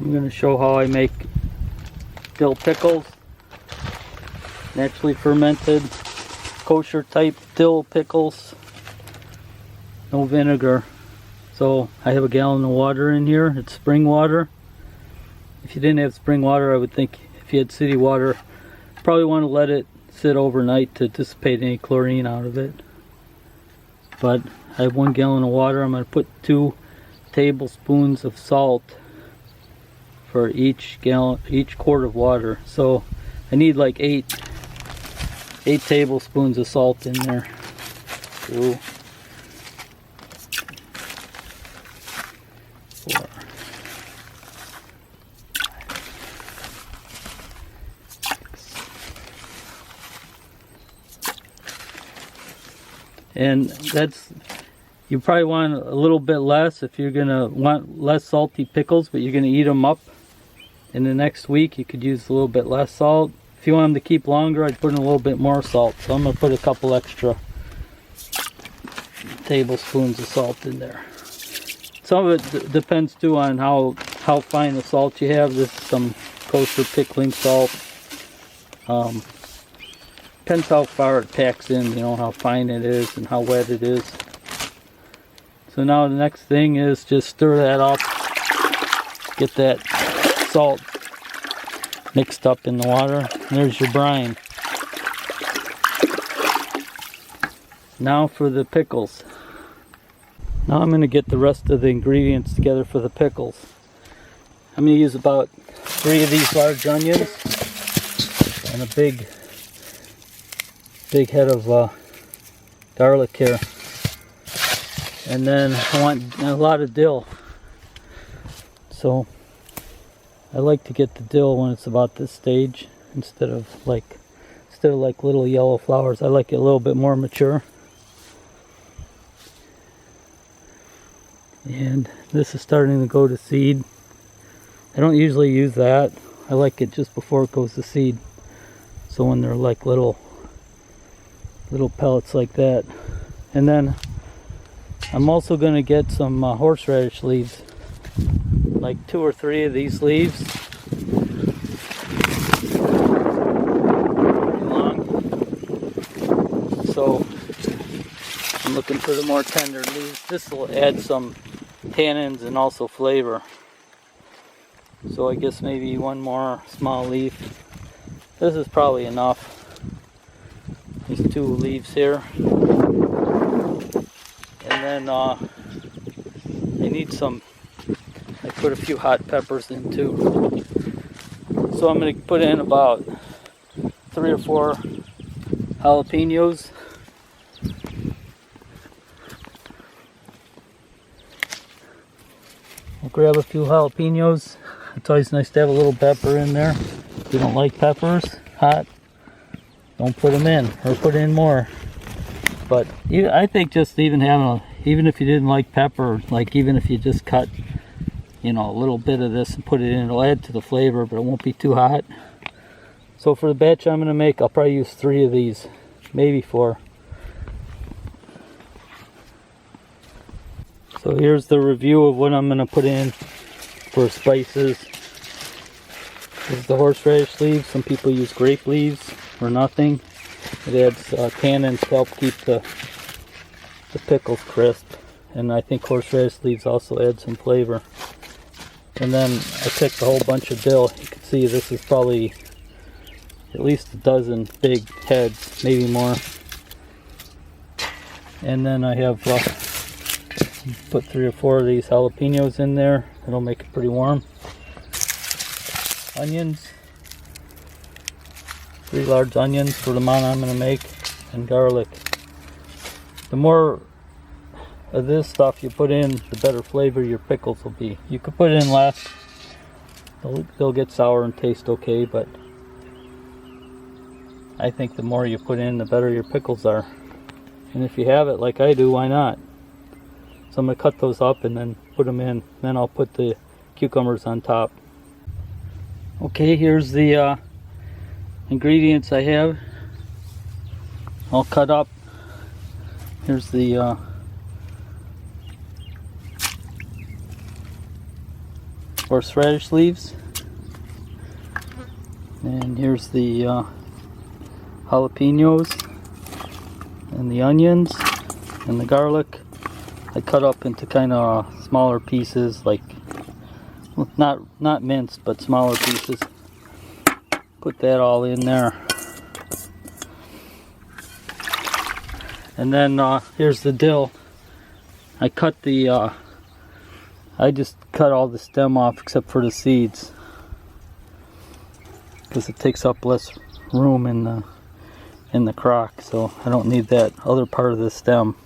I'm going to show how I make dill pickles. Naturally fermented, kosher type dill pickles. No vinegar. So I have a gallon of water in here. It's spring water. If you didn't have spring water, I would think if you had city water, probably want to let it sit overnight to dissipate any chlorine out of it. But I have 1 gallon of water. I'm going to put 2 tablespoons of salt for each quart of water. So I need like 8 tablespoons of salt in there. 2, 4, 6. And that's, you probably want a little bit less if you're gonna want less salty pickles, but you're gonna eat them up in the next week. You could use a little bit less salt. If you want them to keep longer, I'd put in a little bit more salt. So I'm gonna put a couple extra tablespoons of salt in there. Some of it depends too on how fine the salt you have. This is some kosher pickling salt. Depends how far it packs in, you know, how fine it is and how wet it is. So now the next thing is just stir that up. Get that salt mixed up in the water. There's your brine. Now for the pickles. Now I'm going to get the rest of the ingredients together for the pickles. I'm going to use about 3 of these large onions and a big head of garlic here. And then I want a lot of dill. So I like to get the dill when it's about this stage instead of like little yellow flowers. I like it a little bit more mature. And this is starting to go to seed. I don't usually use that. I like it just before it goes to seed. So when they're like little pellets like that. And then I'm also going to get some horseradish leaves, like 2 or 3 of these leaves. So I'm looking for the more tender leaves. This will add some tannins and also flavor. So I guess maybe 1 more small leaf. This is probably enough. These 2 leaves here. And then I need some, I put a few hot peppers in too. So I'm going to put in about 3 or 4 jalapenos. I'll grab a few jalapenos. It's always nice to have a little pepper in there. If you don't like peppers hot, don't put them in, or put in more. But I think just even having even if you didn't like pepper, like even if you just cut, you know, a little bit of this and put it in, it'll add to the flavor, but it won't be too hot. So for the batch I'm going to make, I'll probably use 3 of these, maybe 4. So here's the review of what I'm going to put in for spices. This is the horseradish leaves. Some people use grape leaves or nothing. It adds tannins to help keep the pickles crisp, and I think horseradish leaves also add some flavor. And then I picked a whole bunch of dill. You can see this is probably at least a dozen big heads, maybe more. And then I have put 3 or 4 of these jalapenos in there. It'll make it pretty warm. Onions. 3 large onions for the amount I'm going to make, and garlic. The more of this stuff you put in, the better flavor your pickles will be. You could put in less. They'll get sour and taste okay, but I think the more you put in, the better your pickles are. And if you have it like I do, why not? So I'm going to cut those up and then put them in. Then I'll put the cucumbers on top. Okay, here's the ingredients I have all cut up. Here's the horseradish leaves. And here's the jalapenos and the onions and the garlic. I cut up into kind of smaller pieces, like not minced, but smaller pieces. Put that all in there. And then here's the dill. I just cut all the stem off except for the seeds, because it takes up less room in the crock, so I don't need that other part of the stem.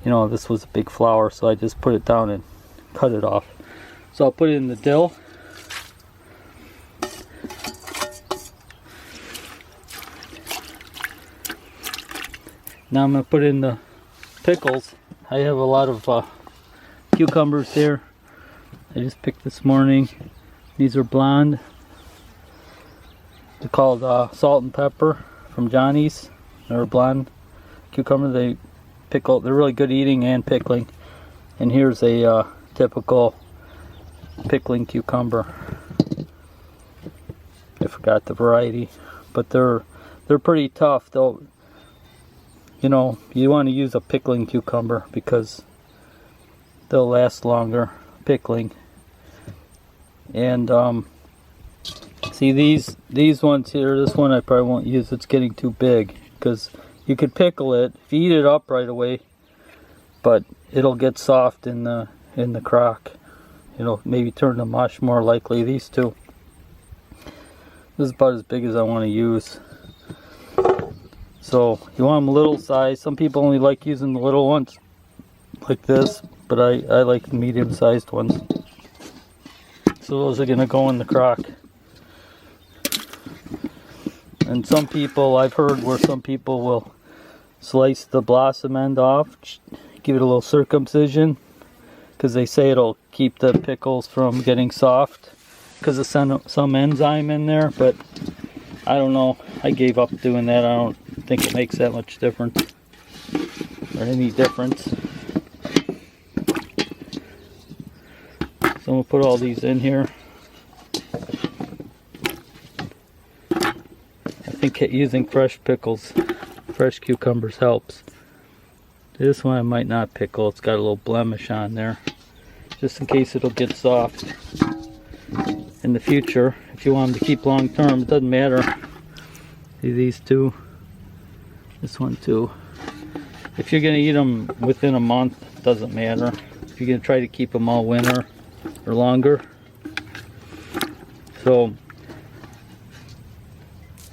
You know, this was a big flower, so I just put it down and cut it off. So I'll put it in the dill. Now I'm going to put in the pickles. I have a lot of cucumbers here. I just picked this morning. These are blonde. They're called salt and pepper from Johnny's. They're blonde cucumber. They pickle. They're really good eating and pickling. And here's a typical pickling cucumber. I forgot the variety, but they're pretty tough. They'll, you know, you want to use a pickling cucumber because they'll last longer pickling. And see these ones here, this one I probably won't use. It's getting too big, because you could pickle it if you eat it up right away, but it'll get soft in the crock. It'll maybe turn to mush more likely. These two, this is about as big as I want to use. So you want them a little size. Some people only like using the little ones like this, but I like the medium sized ones. So those are going to go in the crock. And some people, I've heard where some people will slice the blossom end off, give it a little circumcision, because they say it'll keep the pickles from getting soft because of some enzyme in there. But I don't know. I gave up doing that. I don't think it makes that much difference or any difference. So I'm going to put all these in here. I think using fresh pickles, fresh cucumbers helps. This one I might not pickle. It's got a little blemish on there, just in case it'll get soft in the future. If you want them to keep long term, it doesn't matter. See these two? This one too. If you're going to eat them within a month, it doesn't matter. If you're going to try to keep them all winter or longer. So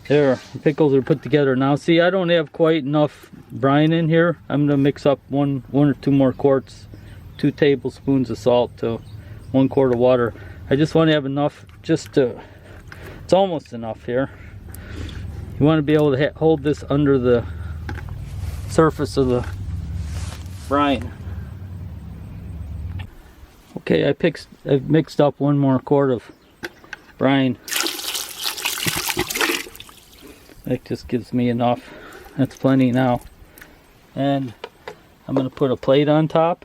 there, the pickles are put together now. See, I don't have quite enough brine in here. I'm going to mix up one or two more quarts, 2 tablespoons of salt to 1 quart of water. I just want to have enough just to, it's almost enough here. You want to be able to hold this under the surface of the brine. Okay, I've mixed up 1 more quart of brine. That just gives me enough. That's plenty now. And I'm going to put a plate on top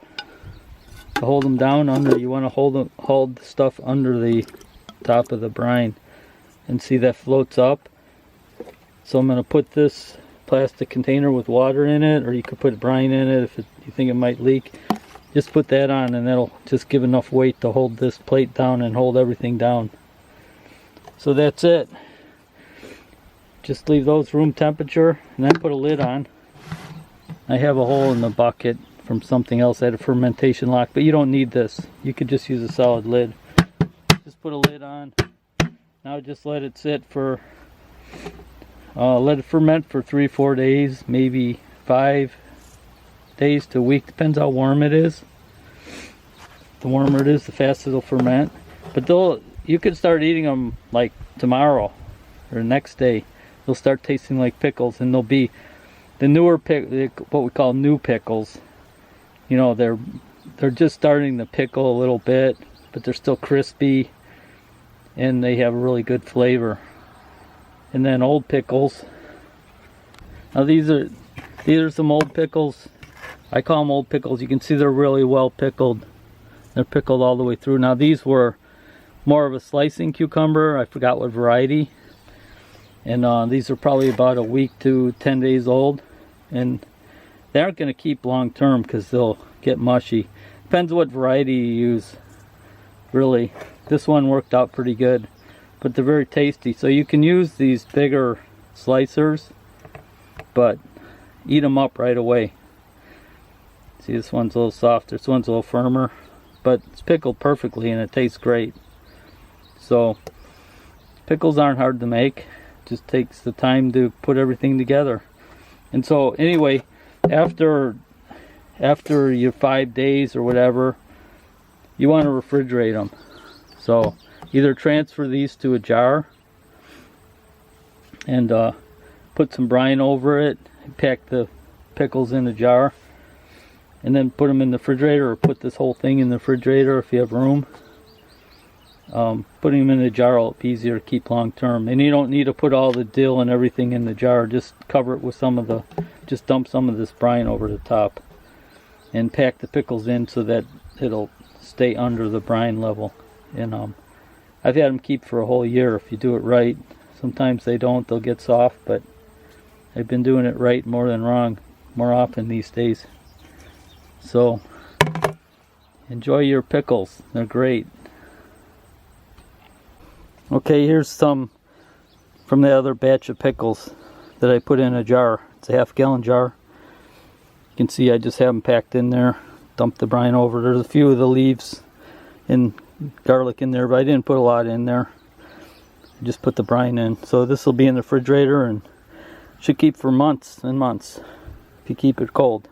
to hold them down under. You want to hold the stuff under the top of the brine. And see, that floats up. So I'm going to put this plastic container with water in it, or you could put brine in it if you think it might leak. Just put that on and that'll just give enough weight to hold this plate down and hold everything down. So that's it. Just leave those room temperature and then put a lid on. I have a hole in the bucket from something else. I had a fermentation lock, but you don't need this. You could just use a solid lid. Just put a lid on. Now just let it sit for, let it ferment for 3-4 days, maybe 5 days to a week. Depends how warm it is. The warmer it is, the faster it'll ferment. But you could start eating them like tomorrow or the next day. They'll start tasting like pickles, and they'll be the newer what we call new pickles. You know, they're just starting to pickle a little bit, but they're still crispy, and they have a really good flavor. And then old pickles. Now these are some old pickles. I call them old pickles. You can see they're really well pickled. They're pickled all the way through. Now these were more of a slicing cucumber. I forgot what variety. And these are probably about a week to 10 days old. And they aren't going to keep long term because they'll get mushy. Depends what variety you use, really. This one worked out pretty good, but they're very tasty. So you can use these bigger slicers, but eat them up right away. See, this one's a little softer, this one's a little firmer, but it's pickled perfectly and it tastes great. So pickles aren't hard to make. It just takes the time to put everything together. And so anyway, after your 5 days or whatever, you want to refrigerate them. So either transfer these to a jar and put some brine over it, pack the pickles in a jar, and then put them in the refrigerator, or put this whole thing in the refrigerator if you have room. Putting them in the jar will be easier to keep long term. And you don't need to put all the dill and everything in the jar. Just cover it with just dump some of this brine over the top. And pack the pickles in so that it'll stay under the brine level. And I've had them keep for a whole year if you do it right. Sometimes they don't, they'll get soft, but I've been doing it right more than wrong more often these days. So enjoy your pickles, they're great. Okay, here's some from the other batch of pickles that I put in a jar. It's a half-gallon jar. You can see I just have them packed in there. Dump the brine over. There's a few of the leaves and garlic in there, but I didn't put a lot in there. I just put the brine in. So this will be in the refrigerator and should keep for months and months if you keep it cold.